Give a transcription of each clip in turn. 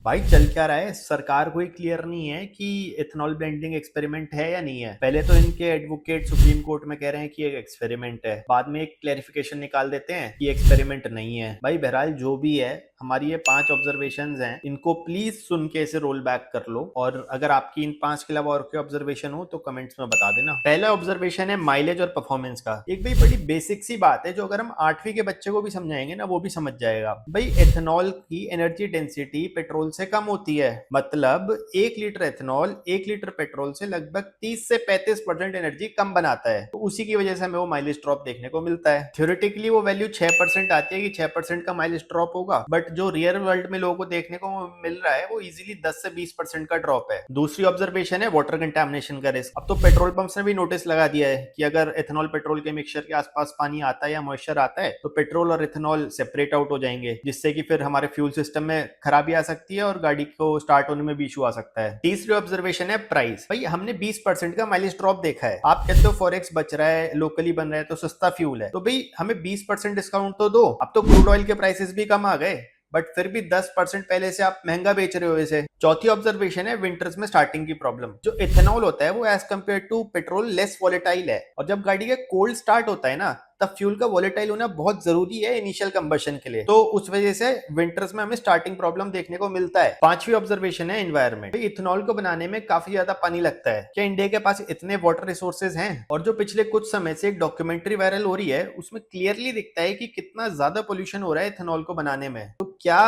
भाई चल क्या रहा है? सरकार को ही क्लियर नहीं है कि इथेनॉल ब्लेंडिंग एक्सपेरिमेंट है या नहीं है। पहले तो इनके एडवोकेट सुप्रीम कोर्ट में कह रहे हैं कि एक एक्सपेरिमेंट है, बाद में एक क्लैरिफिकेशन निकाल देते हैं कि एक्सपेरिमेंट नहीं है। भाई बहरहाल जो भी है, हमारी ये 5 ऑब्जर्वेशंस हैं, इनको प्लीज सुन के इसे रोल बैक कर लो। और अगर आपकी इन 5 के अलावा और कोई ऑब्जर्वेशन हो तो कमेंट्स में बता देना। पहला ऑब्जर्वेशन है माइलेज और परफॉर्मेंस का। एक भाई बड़ी बेसिक सी बात है जो अगर हम 8वीं के बच्चे को भी समझाएंगे ना, वो भी समझ जाएगा। भाई एथेनॉल की एनर्जी डेंसिटी पेट्रोल से कम होती है। मतलब 1 लीटर एथेनॉल 1 लीटर पेट्रोल से लगभग 30 से 35% एनर्जी कम बनाता है। तो उसी की वजह से हमें वो माइलेज ड्रॉप देखने को मिलता है। थ्योरेटिकली वो वैल्यू 6% आती है कि 6% का माइलेज ड्रॉप होगा, बट जो रियल वर्ल्ड में लोगों को देखने को मिल रहा है वो इजीली 10 से 20% का ड्रॉप है। दूसरी ऑब्जर्वेशन है वाटर कंटेमिनेशन का रिस्क। अब तो पेट्रोल पंप्स ने भी नोटिस लगा दिया है कि अगर एथेनॉल पेट्रोल के मिक्सचर के आसपास पानी आता है या मॉइस्चर आता है तो पेट्रोल और एथेनॉल सेपरेट आउट हो जाएंगे, जिससे कि फिर हमारे फ्यूल सिस्टम में खराबी आ सकती है और गाड़ी को स्टार्ट होने में भी इशू आ सकता है। तीसरी ऑब्जर्वेशन है प्राइस। भाई हमने 20% का माइलेज ड्रॉप देखा है। आप कहते हो फॉरेक्स बच रहा है, लोकली बन रहा है तो सस्ता फ्यूल है, तो भाई हमें 20% डिस्काउंट तो दो। अब तो क्रूड ऑयल के प्राइसेस भी कम आ गए, बट फिर भी 10% पहले से आप महंगा बेच रहे हो इसे। चौथी ऑब्जर्वेशन है विंटर्स में स्टार्टिंग की प्रॉब्लम। जो इथेनॉल होता है वो as compared to petrol less volatile है, और जब गाड़ी का कोल्ड स्टार्ट होता है ना, तब फ्यूल का वॉलेटाइल होना बहुत जरूरी है इनिशियल कंबशन के लिए। तो उस वजह से विंटर्स में हमें स्टार्टिंग प्रॉब्लम देखने को मिलता है। पांचवी ऑब्जर्वेशन है एनवायरमेंट। इथेनॉल को बनाने में काफी ज्यादा पानी लगता है। क्या इंडिया के पास इतने वाटर रिसोर्सेज हैं? और जो पिछले कुछ समय से एक डॉक्यूमेंट्री वायरल हो रही है उसमें क्लियरली दिखता है कि कितना ज्यादा पोल्यूशन हो रहा है इथेनॉल को बनाने में। तो क्या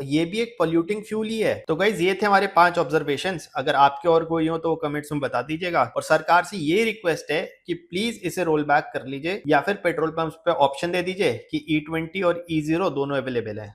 ये भी एक पोल्यूटिंग फ्यूल ही है? तो गाइज ये थे हमारे 5 ऑब्जर्वेशंस। अगर आपके और कोई हो तो वो कमेंट्स में बता दीजिएगा। और सरकार से ये रिक्वेस्ट है कि प्लीज इसे रोल बैक कर लीजिए, या फिर पेट्रोल पंप्स पे ऑप्शन दे दीजिए कि E20 और E0 दोनों अवेलेबल है।